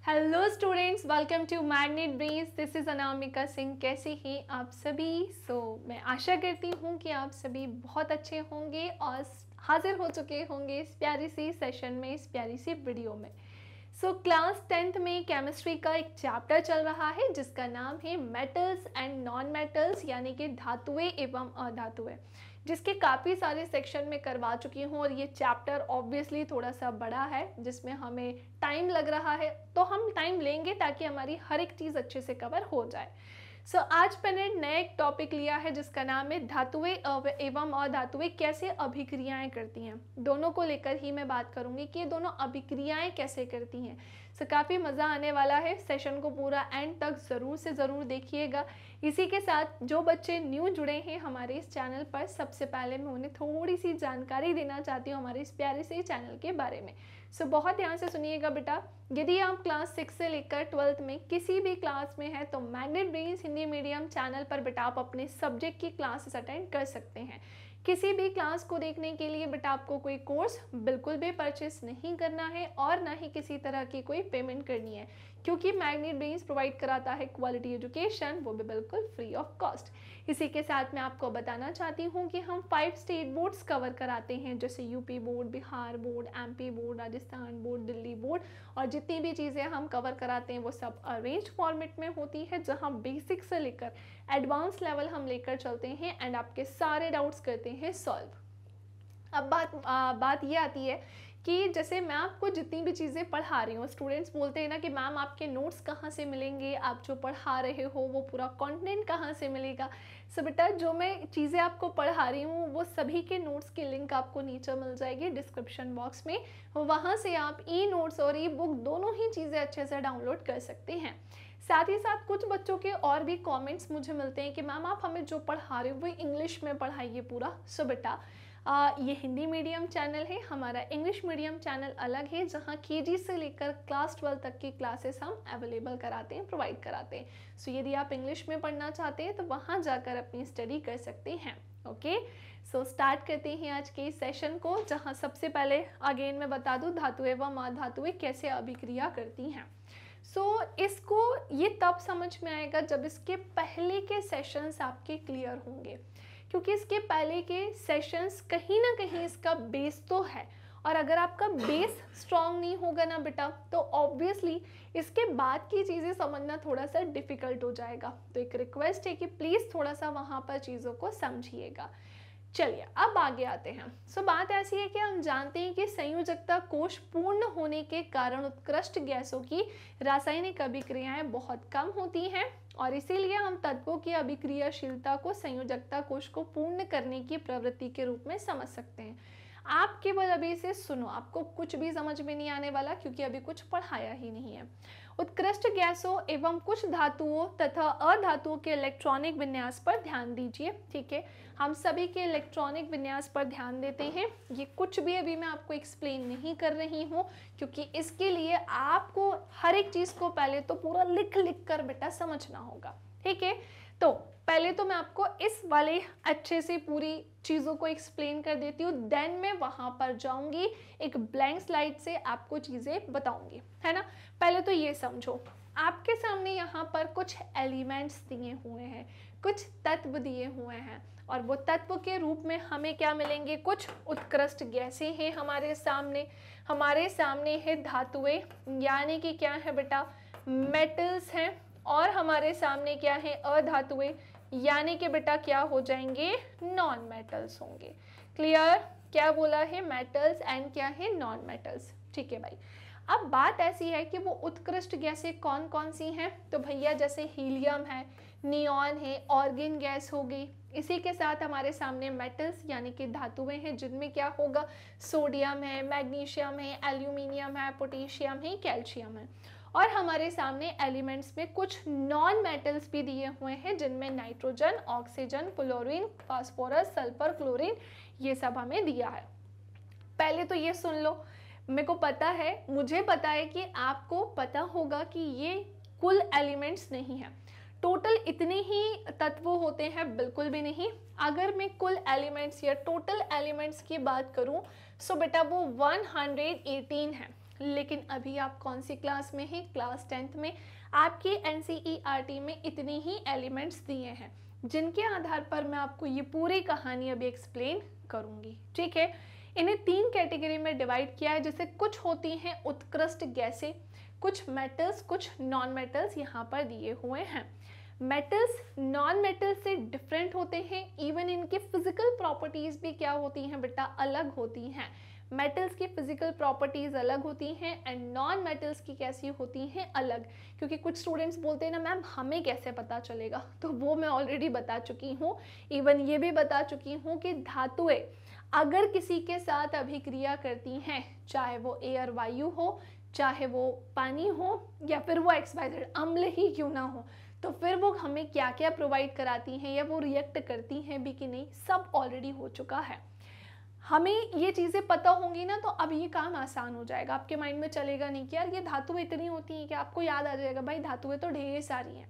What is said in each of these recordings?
Hello students, welcome to magnet brains. This is Anamika Singh. कैसे हैं आप सभी? मैं आशा करती हूँ कि आप सभी बहुत अच्छे होंगे और हाजिर हो चुके होंगे इस प्यारी सी सेशन में, इस प्यारी सी वीडियो में। क्लास 10th में केमिस्ट्री का एक चैप्टर चल रहा है जिसका नाम है मेटल्स एंड नॉन मेटल्स, यानी कि धातुएं एवं अधातुएं, जिसके काफ़ी सारे सेक्शन में करवा चुकी हूँ। और ये चैप्टर ऑब्वियसली थोड़ा सा बड़ा है जिसमें हमें टाइम लग रहा है, तो हम टाइम लेंगे ताकि हमारी हर एक चीज़ अच्छे से कवर हो जाए। आज मैंने नया एक टॉपिक लिया है जिसका नाम है धातुएं एवं अधातुएं कैसे अभिक्रियाएं करती हैं। दोनों को लेकर ही मैं बात करूंगी कि ये दोनों अभिक्रियाएं कैसे करती हैं। काफ़ी मज़ा आने वाला है। सेशन को पूरा एंड तक ज़रूर से ज़रूर देखिएगा। इसी के साथ जो बच्चे न्यू जुड़े हैं हमारे इस चैनल पर, सबसे पहले मैं उन्हें थोड़ी सी जानकारी देना चाहती हूँ हमारे इस प्यारे से चैनल के बारे में। बहुत ध्यान से सुनिएगा बेटा। यदि आप क्लास 6 से लेकर 12th में किसी भी क्लास में हैं तो magnet brains Hindi medium channel पर बेटा आप अपने सब्जेक्ट की क्लासेस अटेंड कर सकते हैं। किसी भी क्लास को देखने के लिए बेटा आपको कोई कोर्स बिल्कुल भी परचेस नहीं करना है और ना ही किसी तरह की कोई पेमेंट करनी है, क्योंकि मैग्नेट ब्रेन्स प्रोवाइड कराता है क्वालिटी एजुकेशन, वो भी बिल्कुल फ्री ऑफ कॉस्ट। इसी के साथ मैं आपको बताना चाहती हूँ कि हम 5 स्टेट बोर्ड्स कवर कराते हैं, जैसे UP board, Bihar board, MP board, Rajasthan board, Delhi board. और जितनी भी चीज़ें हम कवर कराते हैं वो सब अरेंज फॉर्मेट में होती है, जहाँ बेसिक से लेकर एडवांस लेवल हम लेकर चलते हैं एंड आपके सारे डाउट्स करते हैं सॉल्व। अब बात ये आती है कि जैसे मैं आपको जितनी भी चीज़ें पढ़ा रही हूँ, स्टूडेंट्स बोलते हैं ना कि मैम आपके नोट्स कहाँ से मिलेंगे, आप जो पढ़ा रहे हो वो पूरा कंटेंट कहाँ से मिलेगा। बेटा जो मैं चीज़ें आपको पढ़ा रही हूँ वो सभी के नोट्स की लिंक आपको नीचे मिल जाएगी डिस्क्रिप्शन बॉक्स में। वहाँ से आप ई नोट्स और ई बुक दोनों ही चीज़ें अच्छे से डाउनलोड कर सकते हैं। साथ ही साथ कुछ बच्चों के और भी कमेंट्स मुझे मिलते हैं कि मैम आप हमें जो पढ़ा रहे हो वो इंग्लिश में पढ़ाइए पूरा। बेटा ये हिंदी मीडियम चैनल है, हमारा इंग्लिश मीडियम चैनल अलग है, जहाँ केजी से लेकर क्लास 12 तक की क्लासेस हम अवेलेबल कराते हैं, प्रोवाइड कराते हैं। यदि आप इंग्लिश में पढ़ना चाहते हैं तो वहाँ जाकर अपनी स्टडी कर सकते हैं। ओके, स्टार्ट करते हैं आज के इस सेशन को, जहाँ सबसे पहले अगेन मैं बता दूँ धातुएं एवं अधातुएं कैसे अभिक्रिया करती हैं। इसको ये तब समझ में आएगा जब इसके पहले के सेशंस आपके क्लियर होंगे, क्योंकि इसके पहले के सेशंस कहीं ना कहीं इसका बेस तो है, और अगर आपका बेस स्ट्रांग नहीं होगा ना बेटा तो ऑब्वियसली इसके बाद की चीज़ें समझना थोड़ा सा डिफिकल्ट हो जाएगा। तो एक रिक्वेस्ट है कि प्लीज़ थोड़ा सा वहाँ पर चीज़ों को समझिएगा। चलिए अब आगे आते हैं। बात ऐसी है कि हम जानते हैं कि संयोजकता कोश पूर्ण होने के कारण उत्कृष्ट गैसों की रासायनिक अभिक्रियाएं बहुत कम होती हैं, और इसीलिए हम तत्वों की अभिक्रियाशीलता को संयोजकता कोश को पूर्ण करने की प्रवृत्ति के रूप में समझ सकते हैं। आप केवल अभी इसे सुनो, आपको कुछ भी समझ में नहीं आने वाला क्योंकि अभी कुछ पढ़ाया ही नहीं है। उत्कृष्ट गैसों एवं कुछ धातुओं तथा अधातुओं के इलेक्ट्रॉनिक विन्यास पर ध्यान दीजिए। ठीक है, हम सभी के इलेक्ट्रॉनिक विन्यास पर ध्यान देते हैं। ये कुछ भी अभी मैं आपको एक्सप्लेन नहीं कर रही हूँ, क्योंकि इसके लिए आपको हर एक चीज़ को पहले तो पूरा लिख कर बेटा समझना होगा। ठीक है, तो पहले तो मैं आपको इस वाले अच्छे से पूरी चीज़ों को एक्सप्लेन कर देती हूँ, देन मैं वहाँ पर जाऊँगी, एक ब्लैंक स्लाइड से आपको चीज़ें बताऊँगी, है ना। पहले तो ये समझो, आपके सामने यहाँ पर कुछ एलिमेंट्स दिए हुए हैं, कुछ तत्व दिए हुए हैं, और वो तत्व के रूप में हमें क्या मिलेंगे, कुछ उत्कृष्ट गैसें हैं हमारे सामने है धातुएं, यानी कि क्या है बेटा, मेटल्स हैं, और हमारे सामने क्या है, अधातुएं, यानी कि बेटा क्या हो जाएंगे, नॉन मेटल्स होंगे। क्लियर, क्या बोला है, मेटल्स एंड क्या है, नॉन मेटल्स। ठीक है भाई, अब बात ऐसी है कि वो उत्कृष्ट गैसें कौन कौन सी हैं, तो भैया जैसे हीलियम है, नियॉन है, ऑर्गन गैस हो गई। इसी के साथ हमारे सामने मेटल्स यानी कि धातुएं हैं, जिनमें क्या होगा, सोडियम है, मैग्नीशियम है, एल्यूमिनियम है, पोटेशियम है, कैल्शियम है। और हमारे सामने एलिमेंट्स में कुछ नॉन मेटल्स भी दिए हुए हैं, जिनमें nitrogen, oxygen, chlorine, phosphorus, sulphur, chlorine, ये सब हमें दिया है। पहले तो ये सुन लो, मेरे को पता है, मुझे पता है कि आपको पता होगा कि ये कुल एलिमेंट्स नहीं है, टोटल इतने ही तत्व होते हैं, बिल्कुल भी नहीं। अगर मैं कुल एलिमेंट्स या टोटल एलिमेंट्स की बात करूं बेटा वो 118 है। लेकिन अभी आप कौन सी क्लास में हैं? क्लास 10th में। आपकी NCERT में इतने ही एलिमेंट्स दिए हैं जिनके आधार पर मैं आपको ये पूरी कहानी अभी एक्सप्लेन करूँगी, ठीक है। इन्हें 3 कैटेगरी में डिवाइड किया है, जैसे कुछ होती हैं उत्कृष्ट गैसें, कुछ मेटल्स, कुछ नॉन मेटल्स यहाँ पर दिए हुए हैं। मेटल्स नॉन मेटल्स से डिफरेंट होते हैं, इवन इनकी फिजिकल प्रॉपर्टीज भी क्या होती हैं बेटा? अलग होती हैं। मेटल्स की फिजिकल प्रॉपर्टीज अलग होती हैं एंड नॉन मेटल्स की कैसी होती हैं? अलग। क्योंकि कुछ स्टूडेंट्स बोलते हैं ना मैम हमें कैसे पता चलेगा, तो वो मैं ऑलरेडी बता चुकी हूँ। इवन ये भी बता चुकी हूँ कि धातुएं अगर किसी के साथ अभिक्रिया करती हैं, चाहे वो एयर वायु हो, चाहे वो पानी हो, या फिर वो XYZ अम्ल ही क्यों ना हो, तो फिर वो हमें क्या क्या प्रोवाइड कराती हैं या वो रिएक्ट करती हैं भी कि नहीं, सब ऑलरेडी हो चुका है। हमें ये चीज़ें पता होंगी ना तो अब ये काम आसान हो जाएगा। आपके माइंड में चलेगा नहीं कि यार ये धातुएं इतनी होती हैं, कि आपको याद आ जाएगा भाई धातुएं तो ढेर सारी हैं।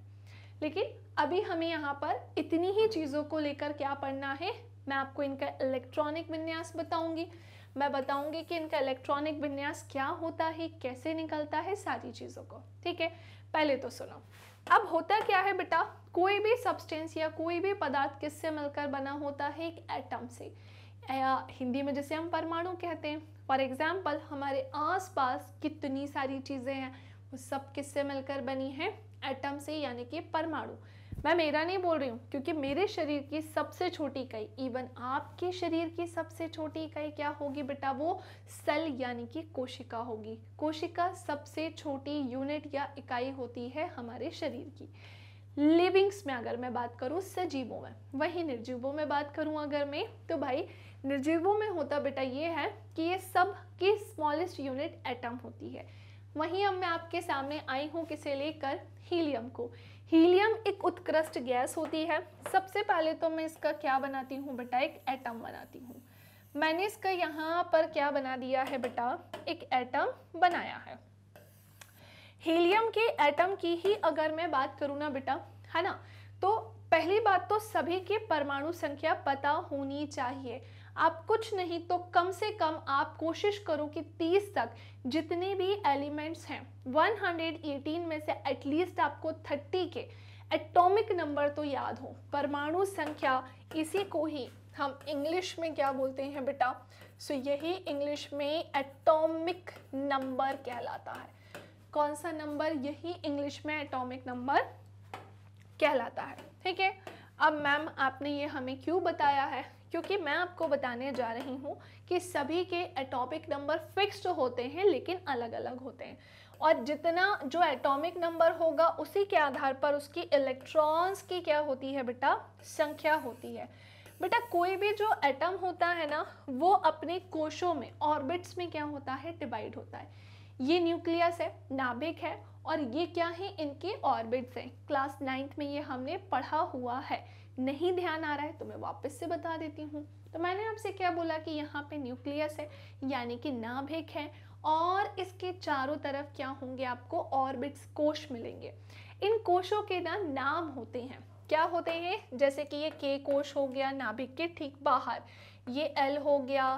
लेकिन अभी हमें यहाँ पर इतनी ही चीज़ों को लेकर क्या पढ़ना है, मैं आपको इनका इलेक्ट्रॉनिक विन्यास बताऊंगी, मैं बताऊंगी कि इनका इलेक्ट्रॉनिक विन्यास क्या होता है, कैसे निकलता है, सारी चीज़ों को, ठीक है। पहले तो सुनो, अब होता क्या है बेटा, कोई भी सब्सटेंस या कोई भी पदार्थ किससे मिलकर बना होता है? एक एटम से, या हिंदी में जैसे हम परमाणु कहते हैं। फॉर एग्जाम्पल हमारे आसपास कितनी सारी चीज़ें हैं, वो सब किससे मिलकर बनी है? एटम से, यानी कि परमाणु। मैं मेरा नहीं बोल रही हूँ, क्योंकि मेरे शरीर की सबसे छोटी इकाई, इवन आपके शरीर की सबसे छोटी इकाई क्या होगी बेटा? वो सेल यानी कि कोशिका होगी। कोशिका सबसे छोटी यूनिट या इकाई होती है हमारे शरीर की। लिविंग्स में अगर मैं बात करूँ, सजीवों में, वही निर्जीवों में बात करूँ अगर मैं, तो भाई निर्जीवों में होता बेटा ये है कि ये सब की स्मॉलेस्ट यूनिट एटम होती है। वहीं अब मैं आपके सामने आई हूँ किसे लेकर? हीलियम को। हीलियम एक उत्कृष्ट गैस होती है। सबसे पहले तो मैं इसका क्या बनाती हूँ बेटा? एक एटम बनाती हूँ। मैंने इसका यहाँ पर क्या बना दिया है बेटा? एक एटम बनाया है। हीलियम के एटम की ही अगर मैं बात करूँ ना बेटा, है ना, तो पहली बात तो सभी की परमाणु संख्या पता होनी चाहिए। आप कुछ नहीं तो कम से कम आप कोशिश करो कि 30 तक जितने भी एलिमेंट्स हैं 118 में से एटलीस्ट आपको 30 के एटॉमिक नंबर तो याद हो। परमाणु संख्या, इसी को ही हम इंग्लिश में क्या बोलते हैं बेटा? सो यही इंग्लिश में एटॉमिक नंबर कहलाता है। कौन सा नंबर? यही इंग्लिश में एटॉमिक नंबर कहलाता है, ठीक है। अब मैम आपने ये हमें क्यों बताया है? क्योंकि मैं आपको बताने जा रही हूँ कि सभी के एटॉमिक नंबर फिक्स्ड होते हैं लेकिन अलग अलग होते हैं, और जितना जो एटॉमिक नंबर होगा उसी के आधार पर उसकी इलेक्ट्रॉन्स की क्या होती है बेटा? संख्या होती है। बेटा कोई भी जो एटम होता है ना, वो अपने कोशों में, ऑर्बिट्स में क्या होता है? डिवाइड होता है। ये न्यूक्लियस है, नाभिक है, और ये क्या है? इनके ऑर्बिट्स हैं। क्लास 9th में ये हमने पढ़ा हुआ है। नहीं ध्यान आ रहा है तो मैं वापस से बता देती हूँ। तो मैंने आपसे क्या बोला कि यहाँ पे न्यूक्लियस है यानी कि नाभिक है, और इसके चारों तरफ क्या होंगे? आपको ऑर्बिट्स, कोश मिलेंगे। इन कोशों के ना नाम होते हैं। क्या होते हैं? जैसे कि ये के कोश हो गया नाभिक के ठीक बाहर, ये एल हो गया,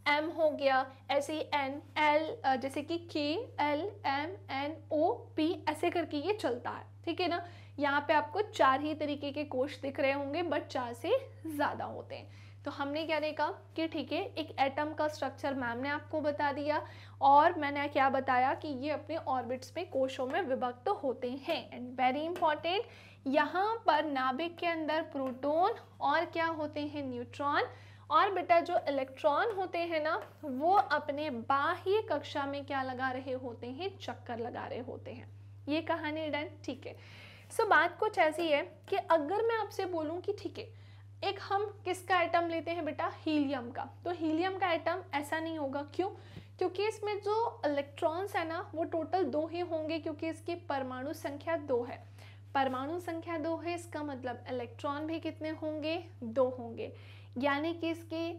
एम हो गया, ऐसे ही एन, एल, जैसे कि के, एल, एम, एन, ओ, पी, ऐसे करके ये चलता है, ठीक है ना। यहाँ पे आपको 4 ही तरीके के कोश दिख रहे होंगे, बट 4 से ज़्यादा होते हैं। तो हमने क्या देखा कि ठीक है, एक एटम का स्ट्रक्चर मैम ने आपको बता दिया, और मैंने क्या बताया कि ये अपने ऑर्बिट्स में, कोशों में विभक्त होते हैं। एंड वेरी इंपॉर्टेंट, यहाँ पर नाभिक के अंदर प्रोटॉन और क्या होते हैं? न्यूट्रॉन। और बेटा जो इलेक्ट्रॉन होते हैं ना, वो अपने बाह्य कक्षा में क्या लगा रहे होते हैं? चक्कर लगा रहे होते हैं। ये कहानी डन, ठीक है। सो बात कुछ ऐसी है कि अगर मैं आपसे बोलूं कि ठीक है, एक हम किसका एटम लेते हैं बेटा? हीलियम का। तो हीलियम का एटम ऐसा नहीं होगा, क्यों? क्योंकि इसमें जो इलेक्ट्रॉन्स है ना, वो टोटल 2 ही होंगे, क्योंकि इसकी परमाणु संख्या 2 है। परमाणु संख्या 2 है, इसका मतलब इलेक्ट्रॉन भी कितने होंगे? 2 होंगे। यानी कि इसके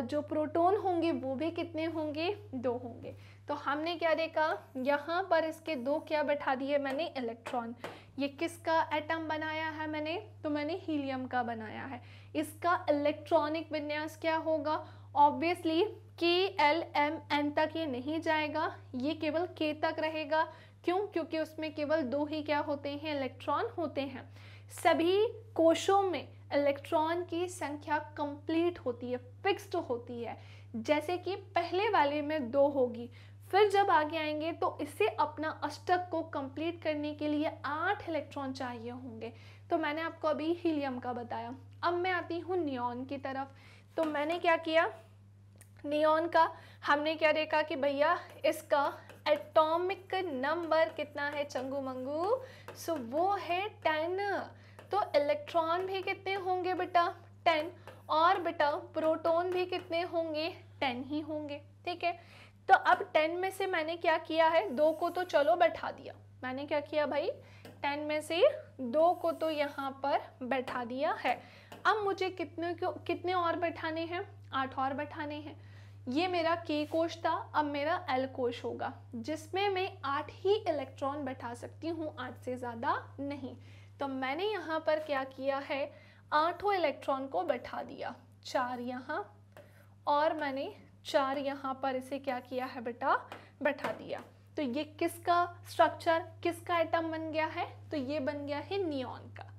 जो प्रोटॉन होंगे वो भी कितने होंगे? 2 होंगे। तो हमने क्या देखा, यहाँ पर इसके 2 क्या बैठा दिए मैंने? इलेक्ट्रॉन। ये किसका एटम बनाया है मैंने? तो मैंने हीलियम का बनाया है। इसका इलेक्ट्रॉनिक विन्यास क्या होगा? ऑब्वियसली के एल एम एन तक ये नहीं जाएगा, ये केवल के तक रहेगा। क्यों? क्योंकि उसमें केवल 2 ही क्या होते हैं, इलेक्ट्रॉन होते हैं। सभी कोशों में इलेक्ट्रॉन की संख्या कंप्लीट होती है, फिक्स्ड होती है। जैसे कि पहले वाले में 2 होगी, फिर जब आगे आएंगे तो इसे अपना अष्टक को कंप्लीट करने के लिए 8 इलेक्ट्रॉन चाहिए होंगे। तो मैंने आपको अभी हीलियम का बताया। अब मैं आती हूँ नियॉन की तरफ। तो मैंने क्या किया, नियॉन का हमने क्या देखा कि भैया इसका एटॉमिक नंबर कितना है चंगू मंगू, सो वो है 10। तो इलेक्ट्रॉन भी कितने होंगे बेटा, 10। और बेटा प्रोटॉन भी कितने होंगे, 10 ही होंगे। ठीक है, तो अब 10 में से मैंने क्या किया है, 2 को तो चलो बैठा दिया। मैंने क्या किया भाई, 10 में से 2 को तो यहाँ पर बैठा दिया है। अब मुझे कितने और बैठाने हैं, 8 और बैठाने हैं। ये मेरा के कोश था, अब मेरा एल कोश होगा, जिसमें मैं 8 ही इलेक्ट्रॉन बैठा सकती हूँ, 8 से ज़्यादा नहीं। तो मैंने यहाँ पर क्या किया है, 8 इलेक्ट्रॉन को बैठा दिया, 4 यहाँ और मैंने 4 यहाँ पर इसे क्या किया है बेटा, बैठा दिया। तो ये किसका स्ट्रक्चर, किसका एटम बन गया है, तो ये बन गया है नियॉन का।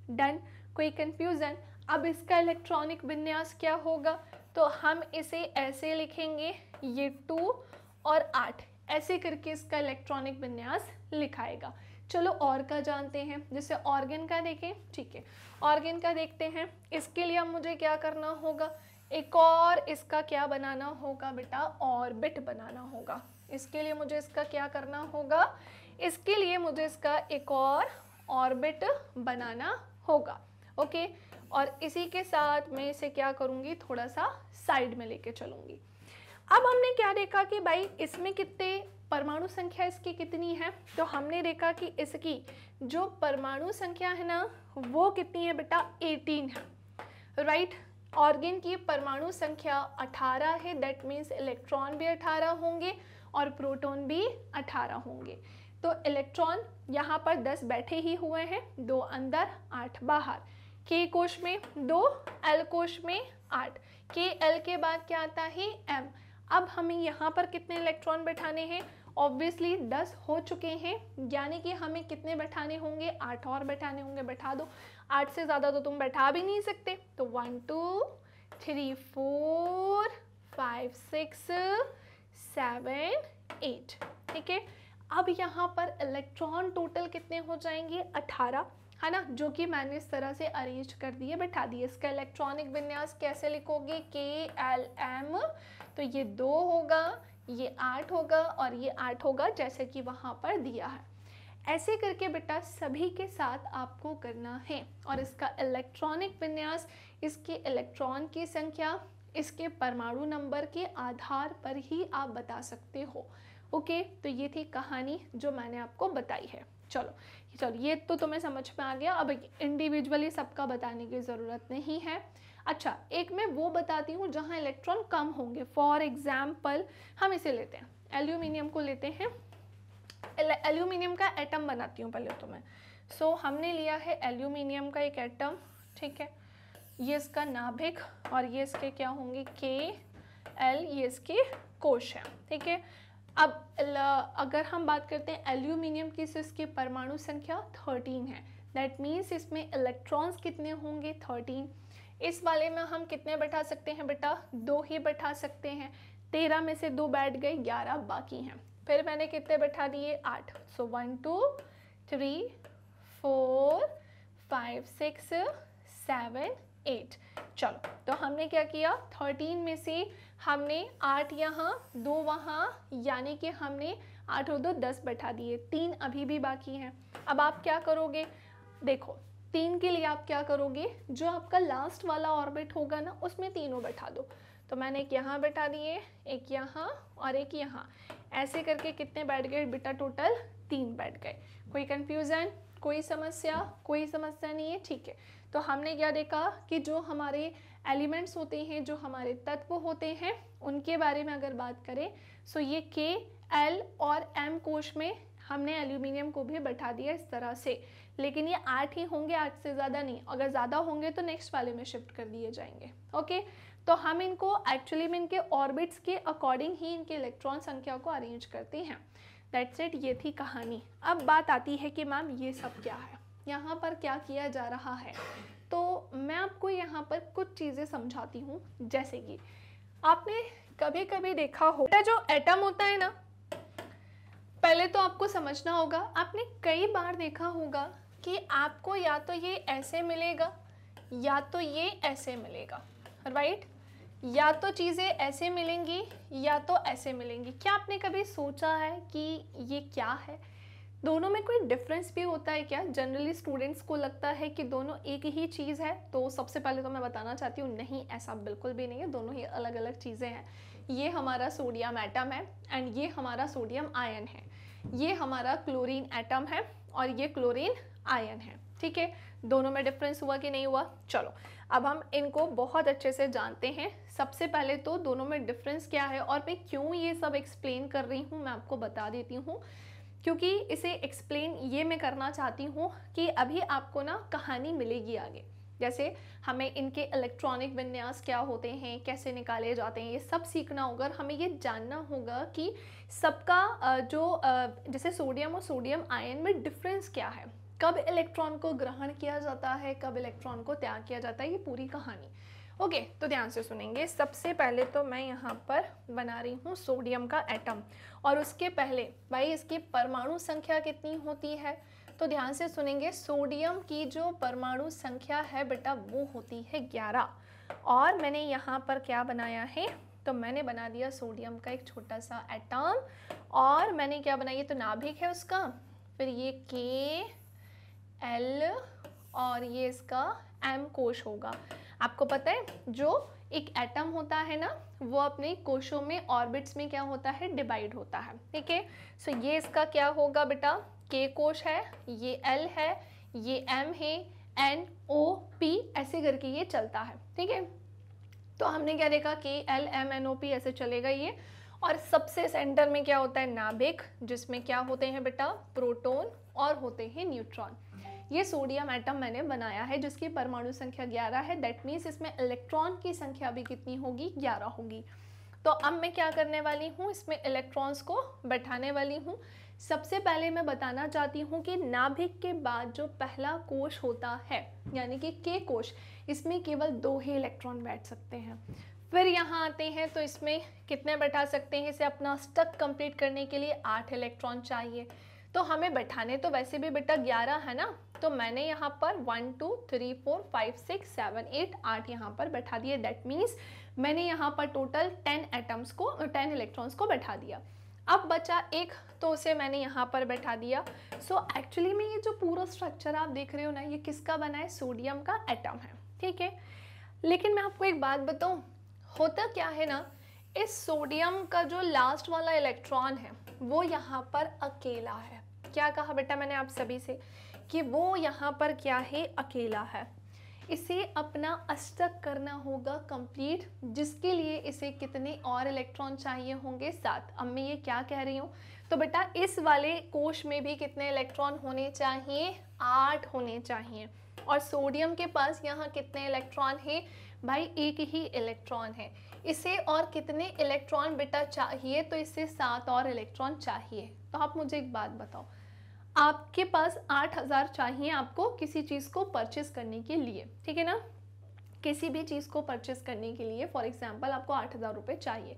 डन, कोई कंफ्यूजन? अब इसका इलेक्ट्रॉनिक विन्यास क्या होगा, तो हम इसे ऐसे लिखेंगे, ये 2 और 8 ऐसे करके इसका इलेक्ट्रॉनिक विन्यास लिखाएगा। चलो और का जानते हैं, जैसे ऑर्गन का देखें। ठीक है, ऑर्गन का देखते हैं। इसके लिए अब मुझे क्या करना होगा, एक और इसका क्या बनाना होगा बेटा, ऑर्बिट बनाना होगा। इसके लिए मुझे इसका क्या करना होगा, इसके लिए मुझे इसका एक और ऑर्बिट बनाना होगा। ओके, और इसी के साथ मैं इसे क्या करूँगी, थोड़ा सा साइड में लेके चलूँगी। अब हमने क्या देखा कि भाई इसमें कितने परमाणु संख्या इसकी कितनी है, तो हमने देखा कि इसकी जो परमाणु संख्या है ना, वो कितनी है बेटा, 18 है। राइट, ऑर्गन की परमाणु संख्या 18 है, दैट मीन्स इलेक्ट्रॉन भी 18 होंगे और प्रोटॉन भी 18 होंगे। तो इलेक्ट्रॉन यहाँ पर 10 बैठे ही हुए हैं, 2 अंदर 8 बाहर। के कोश में 2, एल कोश में 8। के एल के बाद क्या आता है, एम। अब हमें यहाँ पर कितने इलेक्ट्रॉन बैठाने हैं, ऑब्वियसली 10 हो चुके हैं, यानी कि हमें कितने बैठाने होंगे, 8 और बैठाने होंगे। बैठा दो, 8 से ज़्यादा तो तुम बैठा भी नहीं सकते। तो 1 2 3 4 5 6 7 8। ठीक है, अब यहाँ पर इलेक्ट्रॉन टोटल कितने हो जाएंगे, 18, है ना, जो कि मैंने इस तरह से अरेंज कर दिए, बैठा दिए। इसका इलेक्ट्रॉनिक विन्यास कैसे लिखोगे, के एल एम, तो ये 2 होगा, ये 8 होगा और ये 8 होगा, जैसे कि वहाँ पर दिया है। ऐसे करके बेटा सभी के साथ आपको करना है, और इसका इलेक्ट्रॉनिक विन्यास इसके इलेक्ट्रॉन की संख्या, इसके परमाणु नंबर के आधार पर ही आप बता सकते हो। ओके, तो ये थी कहानी जो मैंने आपको बताई है। चलो ये तो तुम्हें समझ में आ गया। अब इंडिविजुअली सबका बताने की ज़रूरत नहीं है। अच्छा, एक मैं वो बताती हूँ जहाँ इलेक्ट्रॉन कम होंगे। फॉर एग्जाम्पल हम इसे लेते हैं, एल्यूमिनियम को लेते हैं। एल्यूमिनियम का एटम बनाती हूँ पहले तो मैं। सो हमने लिया है एल्यूमिनियम का एक एटम। ठीक है, ये इसका नाभिक और ये इसके क्या होंगे, के एल, ये इसके कोश हैं। ठीक है, अब अगर हम बात करते हैं एल्यूमिनियम की, तो इसकी परमाणु संख्या 13 है। दैट मीन्स इसमें इलेक्ट्रॉन्स कितने होंगे, 13। इस वाले में हम कितने बैठा सकते हैं बेटा, 2 ही बैठा सकते हैं। 13 में से 2 बैठ गए, 11 बाकी हैं। फिर मैंने कितने बैठा दिए, 8। सो 1 2 3 4 5 6 7 8। चलो, तो हमने क्या किया, 13 में से हमने 8 यहाँ 2 वहाँ, यानी कि हमने 8 और 2 10 बैठा दिए। 3 अभी भी बाकी हैं। अब आप क्या करोगे, देखो 3 के लिए आप क्या करोगे, जो आपका लास्ट वाला ऑर्बिट होगा ना, उसमें तीनों बैठा दो। तो मैंने एक यहाँ बैठा दिए, एक यहाँ और एक यहाँ। ऐसे करके कितने बैठ गए बेटा, टोटल 3 बैठ गए। कोई कन्फ्यूज़न, कोई समस्या? कोई समस्या नहीं है। ठीक है, तो हमने क्या देखा कि जो हमारे एलिमेंट्स होते हैं, जो हमारे तत्व होते हैं, उनके बारे में अगर बात करें, सो ये के एल और एम कोश में हमने एल्यूमिनियम को भी बैठा दिया इस तरह से। लेकिन ये 8 ही होंगे, 8 से ज़्यादा नहीं। अगर ज़्यादा होंगे तो नेक्स्ट वाले में शिफ्ट कर दिए जाएंगे। ओके, तो हम इनको एक्चुअली में इनके ऑर्बिट्स के अकॉर्डिंग ही इनके इलेक्ट्रॉन संख्या को अरेंज करते हैं। दैट्स इट, ये थी कहानी। अब बात आती है कि मैम ये सब क्या है, यहाँ पर क्या किया जा रहा है। तो मैं आपको यहाँ पर कुछ चीज़ें समझाती हूँ। जैसे कि आपने कभी कभी देखा हो जो एटम होता है ना, पहले तो आपको समझना होगा, आपने कई बार देखा होगा कि आपको या तो ये ऐसे मिलेगा या तो ये ऐसे मिलेगा, राइट? या तो चीज़ें ऐसे मिलेंगी या तो ऐसे मिलेंगी। क्या आपने कभी सोचा है कि ये क्या है? दोनों में कोई डिफरेंस भी होता है क्या? जनरली स्टूडेंट्स को लगता है कि दोनों एक ही चीज़ है। तो सबसे पहले तो मैं बताना चाहती हूँ, नहीं, ऐसा बिल्कुल भी नहीं है, दोनों ही अलग अलग चीज़ें हैं। ये हमारा सोडियम एटम है एंड ये हमारा सोडियम आयन है। ये हमारा क्लोरीन एटम है और ये क्लोरीन आयन है, ठीक है? दोनों में डिफरेंस हुआ कि नहीं हुआ? चलो अब हम इनको बहुत अच्छे से जानते हैं। सबसे पहले तो दोनों में डिफरेंस क्या है और मैं क्यों ये सब एक्सप्लेन कर रही हूँ मैं आपको बता देती हूँ। क्योंकि इसे एक्सप्लेन ये मैं करना चाहती हूँ कि अभी आपको ना कहानी मिलेगी आगे। जैसे हमें इनके इलेक्ट्रॉनिक विन्यास क्या होते हैं, कैसे निकाले जाते हैं, ये सब सीखना होगा। और हमें ये जानना होगा कि सबका जो जैसे सोडियम और सोडियम आयन में डिफरेंस क्या है, कब इलेक्ट्रॉन को ग्रहण किया जाता है, कब इलेक्ट्रॉन को त्याग किया जाता है, ये पूरी कहानी। ओके, तो ध्यान से सुनेंगे। सबसे पहले तो मैं यहाँ पर बना रही हूँ सोडियम का एटम, और उसके पहले भाई इसकी परमाणु संख्या कितनी होती है, तो ध्यान से सुनेंगे। सोडियम की जो परमाणु संख्या है बेटा वो होती है 11। और मैंने यहाँ पर क्या बनाया है, तो मैंने बना दिया सोडियम का एक छोटा सा एटम, और मैंने क्या बनाया, तो नाभिक है उसका, फिर ये K, L और ये इसका M कोश होगा। आपको पता है जो एक एटम होता है ना, वो अपने कोशों में ऑर्बिट्स में क्या होता है, डिवाइड होता है, ठीक है? सो ये इसका क्या होगा बेटा, K कोश है, ये L है, ये M है, N O P ऐसे करके ये चलता है, ठीक है? तो हमने क्या देखा, K L M N O P ऐसे चलेगा ये। और सबसे सेंटर में क्या होता है, नाभिक, जिसमें क्या होते हैं बेटा, प्रोटॉन और होते हैं न्यूट्रॉन। ये सोडियम एटम मैंने बनाया है जिसकी परमाणु संख्या 11 है। दैट मीन्स इसमें इलेक्ट्रॉन की संख्या भी कितनी होगी, 11 होगी। तो अब मैं क्या करने वाली हूँ, इसमें इलेक्ट्रॉन्स को बैठाने वाली हूँ। सबसे पहले मैं बताना चाहती हूँ कि नाभिक के बाद जो पहला कोश होता है यानी कि K कोश, इसमें केवल 2 ही इलेक्ट्रॉन बैठ सकते हैं। फिर यहाँ आते हैं तो इसमें कितने बैठा सकते हैं, इसे अपना स्टक कंप्लीट करने के लिए 8 इलेक्ट्रॉन चाहिए। तो हमें बैठाने तो वैसे भी बेटा 11 है ना, तो मैंने यहाँ पर 1 2 3 4 5 6 7 8 8 यहाँ पर बैठा दिए। दैट मीन्स मैंने यहाँ पर टोटल 10 इलेक्ट्रॉन्स को बैठा दिया। अब बचा एक, तो उसे मैंने यहाँ पर बैठा दिया। सो एक्चुअली में ये जो पूरा स्ट्रक्चर आप देख रहे हो ना, ये किसका बना है, सोडियम का एटम है, ठीक है? लेकिन मैं आपको एक बात बताऊँ, होता क्या है ना, इस सोडियम का जो लास्ट वाला इलेक्ट्रॉन है वो यहाँ पर अकेला है। क्या कहा बेटा मैंने आप सभी से कि वो यहाँ पर क्या है, अकेला है। इसे अपना अष्टक करना होगा कंप्लीट, जिसके लिए इसे कितने और इलेक्ट्रॉन चाहिए होंगे, 7। अब मैं ये क्या कह रही हूँ, तो बेटा इस वाले कोश में भी कितने इलेक्ट्रॉन होने चाहिए, 8 होने चाहिए। और सोडियम के पास यहाँ कितने इलेक्ट्रॉन है भाई, एक ही इलेक्ट्रॉन है। इसे और कितने इलेक्ट्रॉन बेटा चाहिए, तो इसे 7 और इलेक्ट्रॉन चाहिए। तो आप मुझे एक बात बताओ, आपके पास 8000 चाहिए आपको किसी चीज़ को परचेस करने के लिए, ठीक है ना? किसी भी चीज़ को परचेस करने के लिए फॉर एग्जांपल आपको 8000 रुपये चाहिए।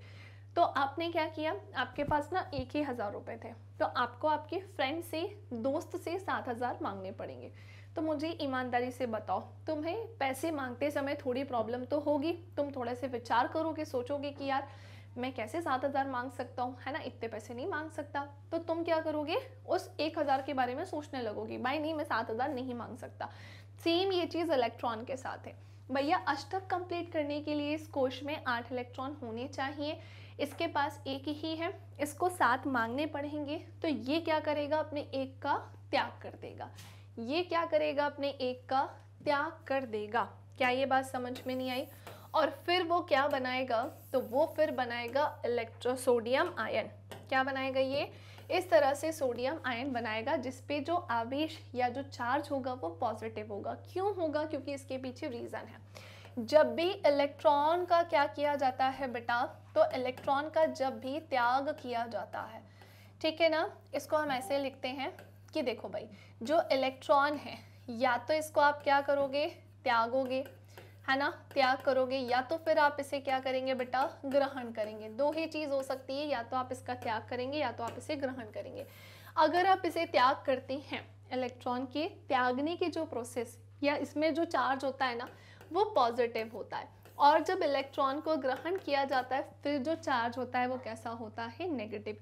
तो आपने क्या किया, आपके पास ना 1000 रुपये थे, तो आपको आपके फ्रेंड से, दोस्त से 7000 मांगने पड़ेंगे। तो मुझे ईमानदारी से बताओ, तुम्हें पैसे मांगते समय थोड़ी प्रॉब्लम तो होगी, तुम थोड़े से विचार करोगे, सोचोगे कि यार मैं कैसे 7000 मांग सकता हूँ, है ना, इतने पैसे नहीं मांग सकता। तो तुम क्या करोगे, उस 1000 के बारे में सोचने लगोगे, भाई नहीं मैं 7000 नहीं मांग सकता। सेम ये चीज़ इलेक्ट्रॉन के साथ है भैया। अष्टक कंप्लीट करने के लिए इस कोश में 8 इलेक्ट्रॉन होने चाहिए, इसके पास एक ही है, इसको 7 मांगने पड़ेंगे। तो ये क्या करेगा, अपने एक का त्याग कर देगा। ये क्या करेगा, अपने एक का त्याग कर देगा। क्या ये बात समझ में नहीं आई? और फिर वो क्या बनाएगा, तो वो फिर बनाएगा सोडियम आयन। क्या बनाएगा ये, इस तरह से सोडियम आयन बनाएगा जिसपे जो आवेश या जो चार्ज होगा वो पॉजिटिव होगा। क्यों होगा, क्योंकि इसके पीछे रीज़न है। जब भी इलेक्ट्रॉन का क्या किया जाता है बेटा, तो इलेक्ट्रॉन का जब भी त्याग किया जाता है, ठीक है ना, इसको हम ऐसे लिखते हैं कि देखो भाई, जो इलेक्ट्रॉन है या तो इसको आप क्या करोगे, त्यागोगे, है ना, त्याग करोगे, या तो फिर आप इसे क्या करेंगे बेटा, ग्रहण करेंगे। दो ही चीज़ हो सकती है, या तो आप इसका त्याग करेंगे या तो आप इसे ग्रहण करेंगे। अगर आप इसे त्याग करते हैं, इलेक्ट्रॉन के त्यागने की जो प्रोसेस या इसमें जो चार्ज होता है ना, वो पॉजिटिव होता है, और जब इलेक्ट्रॉन को ग्रहण किया जाता है फिर जो चार्ज होता है वो कैसा होता है, नेगेटिव।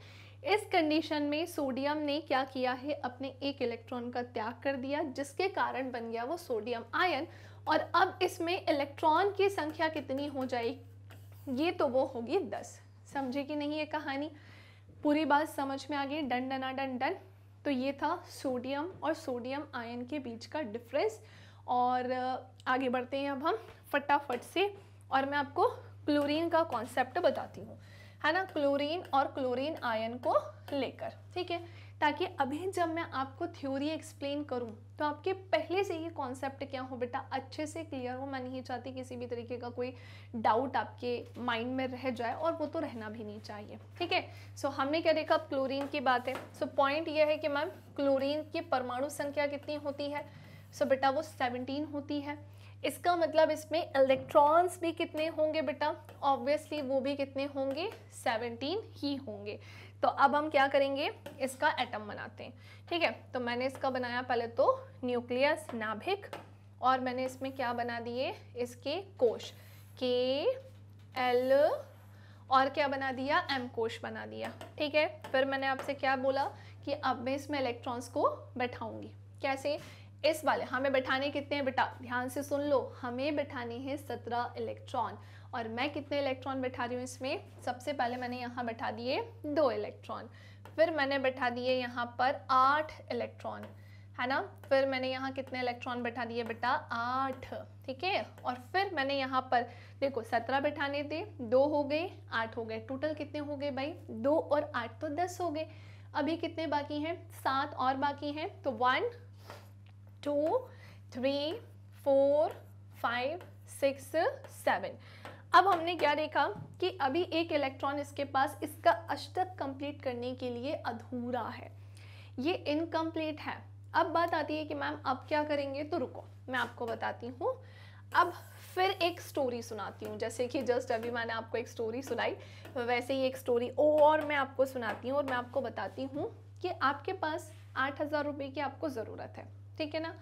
इस कंडीशन में सोडियम ने क्या किया है, अपने एक इलेक्ट्रॉन का त्याग कर दिया, जिसके कारण बन गया वो सोडियम आयन। और अब इसमें इलेक्ट्रॉन की संख्या कितनी हो जाएगी, ये तो वो होगी 10। समझे कि नहीं ये कहानी, पूरी बात समझ में आ गई, डन डना डन डन। तो ये था सोडियम और सोडियम आयन के बीच का डिफरेंस। और आगे बढ़ते हैं अब हम फटाफट से, और मैं आपको क्लोरीन का कॉन्सेप्ट बताती हूँ, है ना, क्लोरीन और क्लोरीन आयन को लेकर, ठीक है, ताकि अभी जब मैं आपको थ्योरी एक्सप्लेन करूँ तो आपके पहले से ये कॉन्सेप्ट क्या हो बेटा, अच्छे से क्लियर हो। मैं नहीं चाहती किसी भी तरीके का कोई डाउट आपके माइंड में रह जाए, और वो तो रहना भी नहीं चाहिए, ठीक है। सो हमने क्या देखा, क्लोरीन की बात है। सो पॉइंट ये है कि मैम क्लोरीन की परमाणु संख्या कितनी होती है, सो बेटा वो 17 होती है। इसका मतलब इसमें इलेक्ट्रॉन्स भी कितने होंगे बेटा, ऑब्वियसली वो भी कितने होंगे, 17 ही होंगे। तो अब हम क्या करेंगे, इसका एटम बनाते हैं, ठीक है। तो मैंने इसका बनाया पहले तो न्यूक्लियस, नाभिक, और मैंने इसमें क्या बना दिए, इसके कोश, K, L, और क्या बना दिया, M कोश बना दिया, ठीक है। फिर मैंने आपसे क्या बोला कि अब मैं इसमें इलेक्ट्रॉन्स को बैठाऊंगी, कैसे, इस वाले हमें बैठाने कितने हैं बेटा, ध्यान से सुन लो, हमें बैठाने हैं 17 इलेक्ट्रॉन। और मैं कितने इलेक्ट्रॉन बैठा रही हूँ इसमें, सबसे पहले मैंने यहाँ बैठा दिए 2 इलेक्ट्रॉन, फिर मैंने बैठा दिए यहाँ पर 8 इलेक्ट्रॉन, है ना, फिर मैंने यहाँ कितने इलेक्ट्रॉन बैठा दिए बेटा, 8, ठीक है। और फिर मैंने यहाँ पर देखो 17 बैठाने थे, 2 हो गए, 8 हो गए, टोटल कितने हो गए भाई, 2 और 8 तो 10 हो गए। अभी कितने बाकी हैं, 7 और बाकी हैं, तो 1 2 3 4 5 6 7। अब हमने क्या देखा कि अभी एक इलेक्ट्रॉन इसके पास इसका अष्टक कंप्लीट करने के लिए अधूरा है, ये इनकम्प्लीट है। अब बात आती है कि मैम अब क्या करेंगे, तो रुको मैं आपको बताती हूँ। अब फिर एक स्टोरी सुनाती हूँ, जैसे कि जस्ट अभी मैंने आपको एक स्टोरी सुनाई, वैसे ही एक स्टोरी और मैं आपको सुनाती हूँ, और मैं आपको बताती हूँ कि आपके पास 8,000 रुपये की आपको ज़रूरत है, ठीक है ना,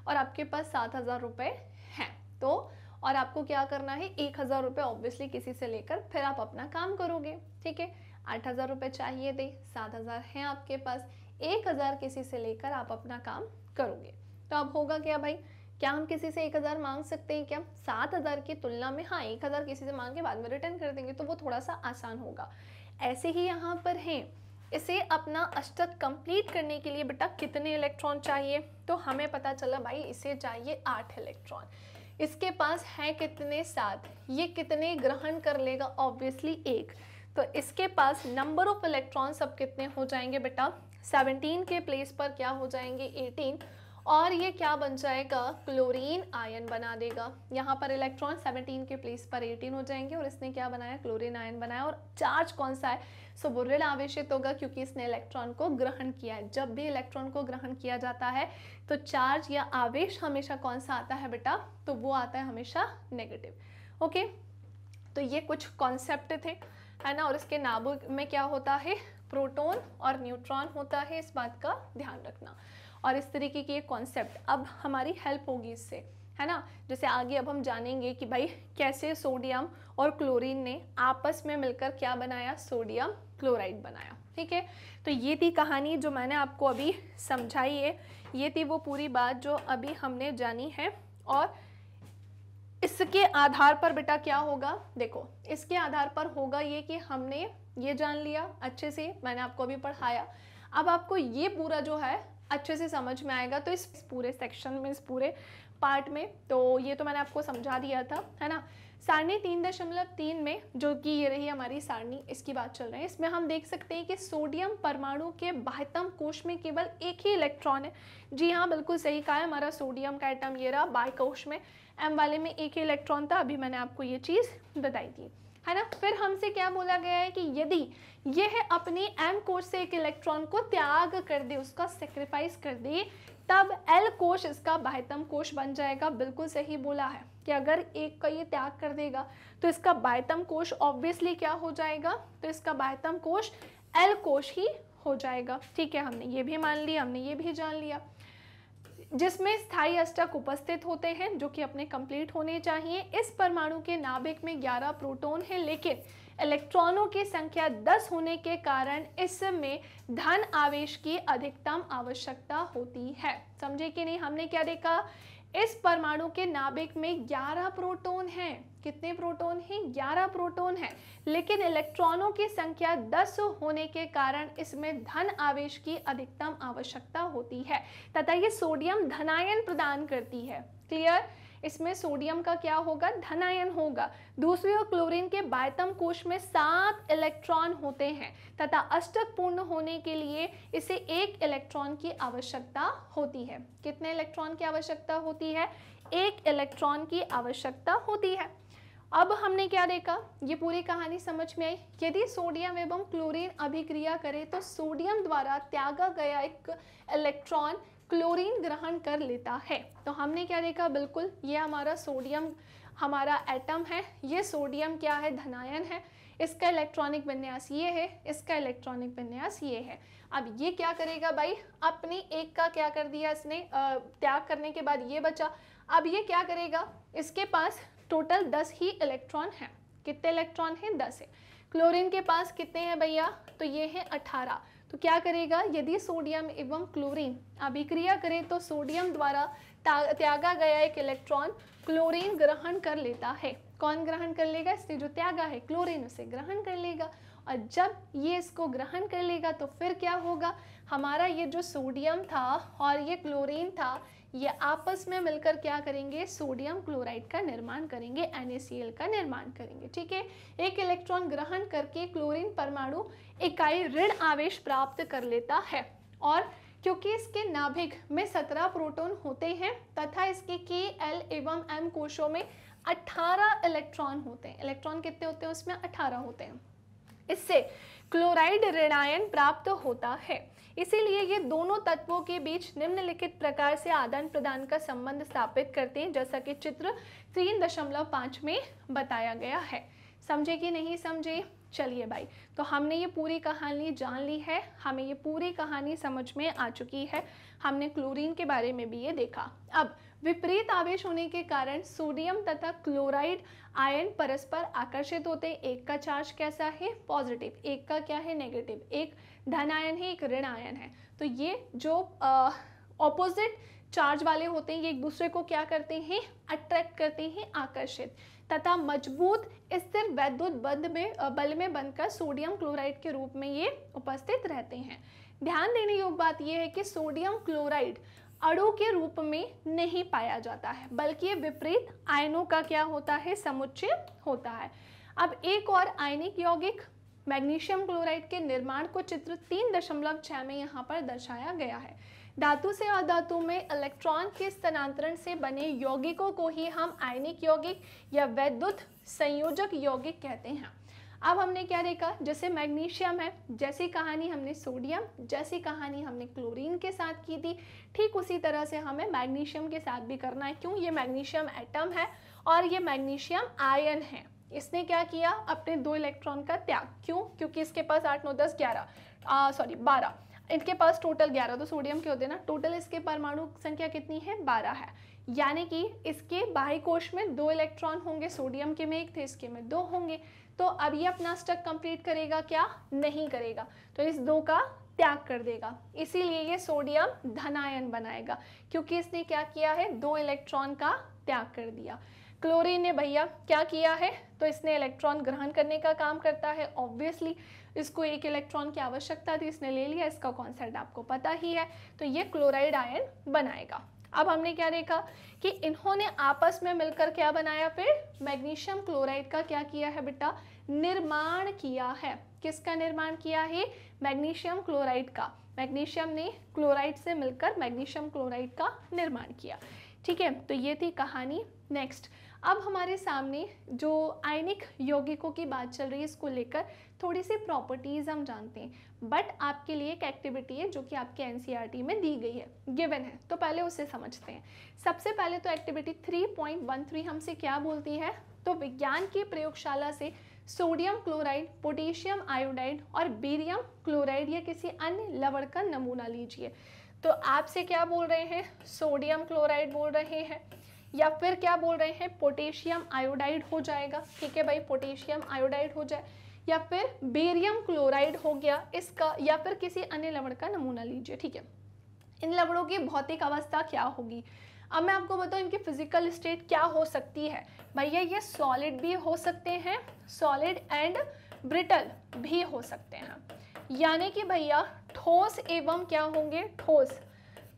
और आपके पास 7,000 रुपये हैं, तो और आपको क्या करना है, 1,000 रुपये ऑब्वियसली किसी से लेकर फिर आप अपना काम करोगे, ठीक है। 8,000 रुपये चाहिए थे, 7,000 हैं आपके पास, 1,000 किसी से लेकर आप अपना काम करोगे। तो अब होगा क्या भाई, क्या हम किसी से 1,000 मांग सकते हैं क्या, 7,000 की तुलना में हाँ 1,000 किसी से मांग के बाद में रिटर्न कर देंगे, तो वो थोड़ा सा आसान होगा। ऐसे ही यहाँ पर है, इसे अपना अष्टक कंप्लीट करने के लिए बेटा कितने इलेक्ट्रॉन चाहिए, तो हमें पता चला भाई इसे चाहिए 8 इलेक्ट्रॉन, इसके पास है कितने, 7, ये कितने ग्रहण कर लेगा, ऑब्वियसली 1, तो इसके पास नंबर ऑफ इलेक्ट्रॉन सब कितने हो जाएंगे बेटा, 17 के प्लेस पर क्या हो जाएंगे, 18, और ये क्या बन जाएगा, क्लोरीन आयन बना देगा। यहाँ पर इलेक्ट्रॉन 17 के प्लेस पर 18 हो जाएंगे, और इसने क्या बनाया, क्लोरीन आयन बनाया, और चार्ज कौन सा है, सो वो ऋण आवेशित होगा, क्योंकि इसने इलेक्ट्रॉन को ग्रहण किया है। जब भी इलेक्ट्रॉन को ग्रहण किया जाता है तो चार्ज या आवेश हमेशा कौन सा आता है बेटा, तो वो आता है हमेशा नेगेटिव। ओके, तो ये कुछ कॉन्सेप्ट थे, है ना, और इसके नाम में क्या होता है, प्रोटॉन और न्यूट्रॉन होता है, इस बात का ध्यान रखना। और इस तरीके की एक कॉन्सेप्ट अब हमारी हेल्प होगी इससे, है ना। जैसे आगे अब हम जानेंगे कि भाई कैसे सोडियम और क्लोरीन ने आपस में मिलकर क्या बनाया, सोडियम क्लोराइड बनाया, ठीक है। तो ये थी कहानी जो मैंने आपको अभी समझाई है, ये थी वो पूरी बात जो अभी हमने जानी है। और इसके आधार पर बेटा क्या होगा, देखो इसके आधार पर होगा ये कि हमने ये जान लिया अच्छे से, मैंने आपको अभी पढ़ाया, अब आपको ये पूरा जो है अच्छे से समझ में आएगा। तो इस पूरे सेक्शन में, इस पूरे पार्ट में, तो ये तो मैंने आपको समझा दिया था, है ना। सारणी 3.3 में, जो कि ये रही हमारी सारणी, इसकी बात चल रही है, इसमें हम देख सकते हैं कि सोडियम परमाणु के बाह्यतम कोश में केवल एक ही इलेक्ट्रॉन है। जी हाँ, बिल्कुल सही कहा है, हमारा सोडियम का एटम ये रहा, बाह्य कोश में एम वाले में एक ही इलेक्ट्रॉन था। अभी मैंने आपको ये चीज़ बताई थी, है ना। फिर हमसे क्या बोला गया है कि यदि यह अपनी एम कोश से एक इलेक्ट्रॉन को त्याग कर दे, उसका सेक्रीफाइस कर दे, तब एल कोश इसका बाह्यतम कोश बन जाएगा। बिल्कुल सही बोला है कि अगर एक का ये त्याग कर देगा तो इसका बाह्यतम कोश ऑब्वियसली क्या हो जाएगा, तो इसका बाह्यतम कोश एल कोश ही हो जाएगा। ठीक है, हमने ये भी मान लिया, हमने ये भी जान लिया। जिसमें स्थायी अष्टक उपस्थित होते हैं जो कि अपने कंप्लीट होने चाहिए। इस परमाणु के नाभिक में 11 प्रोटॉन है, लेकिन इलेक्ट्रॉनों की संख्या 10 होने के कारण इसमें धन आवेश की अधिकतम आवश्यकता होती है। समझे कि नहीं? हमने क्या देखा, इस परमाणु के नाभिक में 11 प्रोटॉन हैं। कितने प्रोटॉन हैं? 11 प्रोटॉन हैं, लेकिन इलेक्ट्रॉनों की संख्या 10 होने के कारण इसमें धन आवेश की अधिकतम आवश्यकता होती है तथा ये सोडियम धनायन प्रदान करती है। क्लियर? इसमें सोडियम का क्या होगा? धनायन होगा। दूसरी ओर क्लोरीन के बाह्यतम कोश में 7 इलेक्ट्रॉन होते हैं तथा अष्टक पूर्ण होने के लिए इसे 1 इलेक्ट्रॉन की आवश्यकता होती है। कितने इलेक्ट्रॉन की आवश्यकता होती है? 1 इलेक्ट्रॉन की आवश्यकता होती है। अब हमने क्या देखा, ये पूरी कहानी समझ में आई। यदि सोडियम एवं क्लोरीन अभिक्रिया करे तो सोडियम द्वारा त्यागा गया एक इलेक्ट्रॉन क्लोरीन ग्रहण कर लेता है। तो हमने क्या देखा, बिल्कुल ये हमारा सोडियम हमारा एटम है, ये सोडियम क्या है? धनायन है। इसका इलेक्ट्रॉनिक विन्यास ये है, इसका इलेक्ट्रॉनिक विन्यास ये है। अब ये क्या करेगा भाई, अपनी एक का क्या कर दिया इसने, त्याग करने के बाद ये बचा। अब ये क्या करेगा, इसके पास टोटल 10 ही इलेक्ट्रॉन है। कितने इलेक्ट्रॉन हैं? 10 है। क्लोरीन के पास कितने हैं भैया? तो ये है 18। तो क्या करेगा, यदि सोडियम एवं क्लोरीन अभिक्रिया करें तो सोडियम द्वारा त्यागा गया एक इलेक्ट्रॉन क्लोरीन ग्रहण कर लेता है। कौन ग्रहण कर लेगा? इसने जो त्यागा है क्लोरीन, उसे ग्रहण कर लेगा। और जब ये इसको ग्रहण कर लेगा तो फिर क्या होगा, हमारा ये जो सोडियम था और ये क्लोरीन था, ये आपस में मिलकर क्या करेंगे, सोडियम क्लोराइड का निर्माण करेंगे, NaCl का निर्माण करेंगे। ठीक है, एक इलेक्ट्रॉन ग्रहण करके क्लोरीन परमाणु इकाई ऋण आवेश प्राप्त कर लेता है। और क्योंकि इसके नाभिक में 17 प्रोटॉन होते हैं तथा इसके Kl एवं M कोशों में 18 इलेक्ट्रॉन होते हैं। इलेक्ट्रॉन कितने होते हैं उसमें? 18 होते हैं। इससे क्लोराइड ऋणायन प्राप्त होता है। इसीलिए ये दोनों तत्वों के बीच निम्नलिखित प्रकार से आदान प्रदान का संबंध स्थापित करते हैं, जैसा कि चित्र 3.5 में बताया गया है। समझे कि नहीं समझे? चलिए भाई, तो हमने ये पूरी कहानी जान ली है, हमें ये पूरी कहानी समझ में आ चुकी है। हमने क्लोरीन के बारे में भी ये देखा। अब विपरीत आवेश होने के कारण सोडियम तथा क्लोराइड आयन परस्पर आकर्षित होते हैं। एक का चार्ज कैसा है? पॉजिटिव। एक का क्या है? नेगेटिव। एक धन आयन है, एक ऋण आयन है। तो ये जो ऑपोजिट चार्ज वाले होते हैं, ये एक दूसरे को क्या करते हैं? अट्रैक्ट करते हैं, आकर्षित, तथा मजबूत स्थिर वैद्युत बल में बनकर सोडियम क्लोराइड के रूप में ये उपस्थित रहते हैं। ध्यान देने योग्य बात यह है कि सोडियम क्लोराइड अणु के रूप में नहीं पाया जाता है, बल्कि ये विपरीत आयनों का क्या होता है? समुच्चय होता है। अब एक और आयनिक यौगिक मैग्नीशियम क्लोराइड के निर्माण को चित्र 3.6 में यहाँ पर दर्शाया गया है। धातु से अधातु में इलेक्ट्रॉन के स्थानांतरण से बने यौगिकों को ही हम आयनिक यौगिक या वैद्युत संयोजक यौगिक कहते हैं। अब हमने क्या देखा, जैसे मैग्नीशियम है, जैसी कहानी हमने सोडियम, जैसी कहानी हमने क्लोरीन के साथ की थी, ठीक उसी तरह से हमें मैग्नीशियम के साथ भी करना है। क्यों? ये मैग्नीशियम एटम है और ये मैग्नीशियम आयन है। इसने क्या किया? अपने 2 इलेक्ट्रॉन का त्याग। क्यों? क्योंकि इसके पास 8, 9, 10, 12, इनके पास टोटल 11, तो सोडियम के होते हैं ना, टोटल इसके परमाणु संख्या कितनी है? 12 है। यानी कि इसके बाह्य कोश में 2 इलेक्ट्रॉन होंगे, सोडियम के में 1 थे, इसके में 2 होंगे। तो अब ये अपना स्टक कंप्लीट करेगा क्या? नहीं करेगा, तो इस 2 का त्याग कर देगा। इसीलिए ये सोडियम धनायन बनाएगा, क्योंकि इसने क्या किया है? 2 इलेक्ट्रॉन का त्याग कर दिया। क्लोरीन ने भैया क्या किया है? तो इसने इलेक्ट्रॉन ग्रहण करने का काम करता है। ऑब्वियसली इसको 1 इलेक्ट्रॉन की आवश्यकता थी, इसने ले लिया। इसका कॉन्सेप्ट आपको पता ही है, तो ये क्लोराइड आयन बनाएगा। अब हमने क्या देखा कि इन्होंने आपस में मिलकर क्या बनाया, फिर मैग्नीशियम क्लोराइड का क्या किया है बेटा, निर्माण किया है। किसका निर्माण किया है, मैग्नीशियम क्लोराइड का। मैग्नीशियम ने क्लोराइड से मिलकर मैग्नीशियम क्लोराइड का निर्माण किया। ठीक है, तो ये थी कहानी। नेक्स्ट, अब हमारे सामने जो आयनिक यौगिकों की बात चल रही है, इसको लेकर थोड़ी सी प्रॉपर्टीज हम जानते हैं। बट आपके लिए एक एक्टिविटी है जो कि आपके एनसीईआरटी में दी गई है, गिवन है, तो पहले उसे समझते हैं। सबसे पहले तो एक्टिविटी 3.13 हमसे क्या बोलती है, तो विज्ञान की प्रयोगशाला से सोडियम क्लोराइड, पोटेशियम आयोडाइड और बेरियम क्लोराइड या किसी अन्य लवण का नमूना लीजिए। तो आपसे क्या बोल रहे हैं, सोडियम क्लोराइड बोल रहे हैं, या फिर क्या बोल रहे हैं, पोटेशियम आयोडाइड हो जाएगा। ठीक है भाई, पोटेशियम आयोडाइड हो जाए, या फिर बेरियम क्लोराइड हो गया इसका, या फिर किसी अन्य लवण का नमूना लीजिए। ठीक है, इन लवणों की भौतिक अवस्था क्या होगी। अब मैं आपको बताऊं इनकी फिजिकल स्टेट क्या हो सकती है। भैया ये सॉलिड भी हो सकते हैं, सॉलिड एंड ब्रिटल भी हो सकते हैं, यानी कि भैया ठोस एवं क्या होंगे, ठोस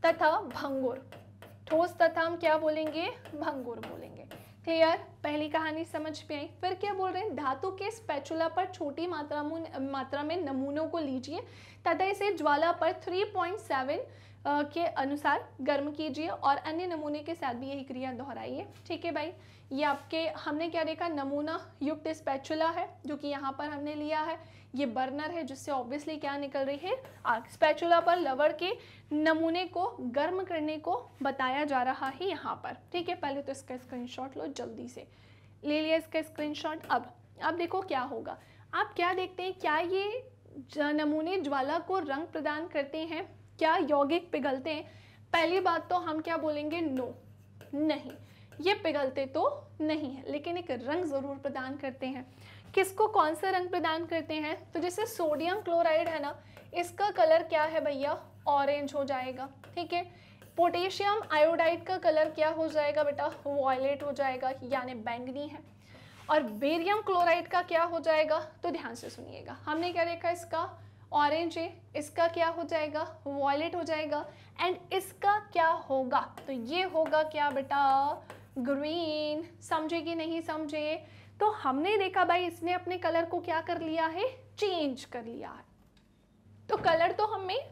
तथा भंगुर। ठोस तथा हम क्या बोलेंगे, भंगुर बोलेंगे। क्लियर, पहली कहानी समझ में आई। फिर क्या बोल रहे हैं, धातु के स्पैचुला पर छोटी मात्रा में नमूनों को लीजिए तथा इसे ज्वाला पर 3.7 के अनुसार गर्म कीजिए और अन्य नमूने के साथ भी यही क्रिया दोहराइए। ठीक है भाई, ये आपके हमने क्या देखा, नमूना युक्त स्पैचुला है जो कि यहाँ पर हमने लिया है। ये बर्नर है जिससे ऑब्वियसली क्या निकल रही है, आग। स्पैचुला पर लवण के नमूने को गर्म करने को बताया जा रहा है यहाँ पर। ठीक है, पहले तो इसका स्क्रीनशॉट लो, जल्दी से ले लिया इसका स्क्रीनशॉट। अब देखो क्या होगा। आप क्या देखते हैं, क्या ये नमूने ज्वाला को रंग प्रदान करते हैं, क्या यौगिक पिघलते हैं। पहली बात तो हम क्या बोलेंगे, नो, नहीं, ये पिघलते तो नहीं है, लेकिन एक रंग जरूर प्रदान करते हैं। किसको कौन सा रंग प्रदान करते हैं, तो जैसे सोडियम क्लोराइड है ना, इसका कलर क्या है भैया, ऑरेंज हो जाएगा। ठीक है, पोटेशियम आयोडाइड का कलर क्या हो जाएगा बेटा, वॉयलेट हो जाएगा, यानी बैंगनी है। और बेरियम क्लोराइड का क्या हो जाएगा, तो ध्यान से सुनिएगा, हमने क्या देखा, इसका ऑरेंज है, इसका क्या हो जाएगा, वॉयलेट हो जाएगा। एंड इसका क्या होगा, तो ये होगा क्या बेटा, ग्रीन। समझे कि नहीं समझे। तो हमने देखा भाई इसने अपने कलर को क्या कर लिया है, चेंज कर लिया है। तो कलर तो हमें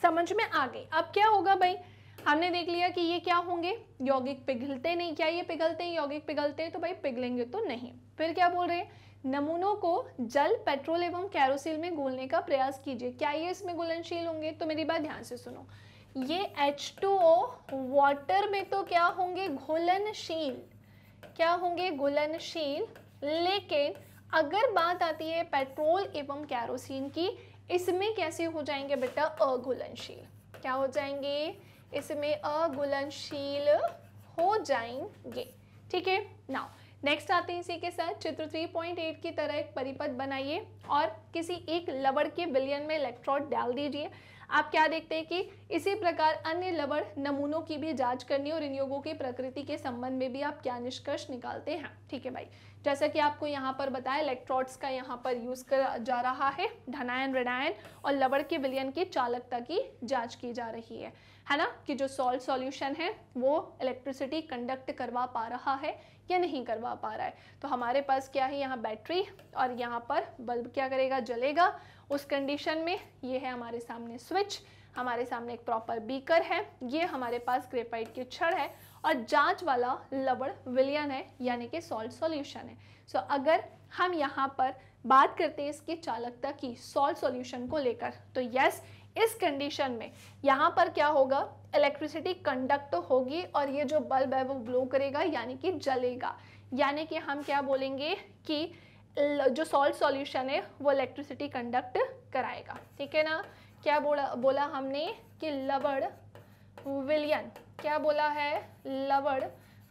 समझ में आ गई। अब क्या होगा भाई, हमने देख लिया कि ये क्या होंगे, यौगिक पिघलते नहीं। क्या ये पिघलते हैं, यौगिक पिघलते हैं, तो भाई पिघलेंगे तो नहीं। फिर क्या बोल रहे हैं, नमूनों को जल, पेट्रोल एवं कैरोसिल में घोलने का प्रयास कीजिए। क्या ये इसमें घुलनशील होंगे, तो मेरी बात ध्यान से सुनो, ये H2O वाटर में तो क्या होंगे, घुलनशील। क्या होंगे, घुलनशील। लेकिन अगर बात आती है पेट्रोल एवं कैरोसिन की, इसमें कैसे हो जाएंगे बेटा, अघुलनशील। क्या हो जाएंगे, इसमें अघुलनशील हो जाएंगे। ठीक है, नाउ नेक्स्ट आते हैं इसी के साथ। चित्र 3.8 की तरह एक परिपथ बनाइए और किसी एक लवण के विलयन में इलेक्ट्रोड डाल दीजिए। आप क्या देखते हैं कि इसी प्रकार अन्य लवण नमूनों की भी जांच करनी और इन योगों की प्रकृति के संबंध में भी आप क्या निष्कर्ष निकालते हैं। ठीक है भाई, जैसा कि आपको यहाँ पर बताया, इलेक्ट्रोड्स का यहाँ पर यूज करा जा रहा है, धनायन ऋणायन और लवण के विलयन की चालकता की जांच की जा रही है ना, कि जो सॉल्ट सॉल्यूशन है वो इलेक्ट्रिसिटी कंडक्ट करवा पा रहा है या नहीं करवा पा रहा है। तो हमारे पास क्या है, यहाँ बैटरी और यहाँ पर बल्ब क्या करेगा, जलेगा। उस कंडीशन में ये है हमारे सामने स्विच, हमारे सामने एक प्रॉपर बीकर है, ये हमारे पास ग्रेफाइट की छड़ है और जांच वाला लवण विलयन है, यानी कि सॉल्ट सॉल्यूशन है। सो अगर हम यहाँ पर बात करते हैं इसकी चालकता की सॉल्ट सॉल्यूशन को लेकर, तो यस, इस कंडीशन में यहाँ पर क्या होगा, इलेक्ट्रिसिटी कंडक्ट होगी और ये जो बल्ब है वो ग्लो करेगा, यानी कि जलेगा। यानी कि हम क्या बोलेंगे कि जो सॉल्ट सॉल्यूशन है वो इलेक्ट्रिसिटी कंडक्ट कराएगा। ठीक है ना, क्या बोला हमने कि लवण विलयन, क्या बोला है, लवण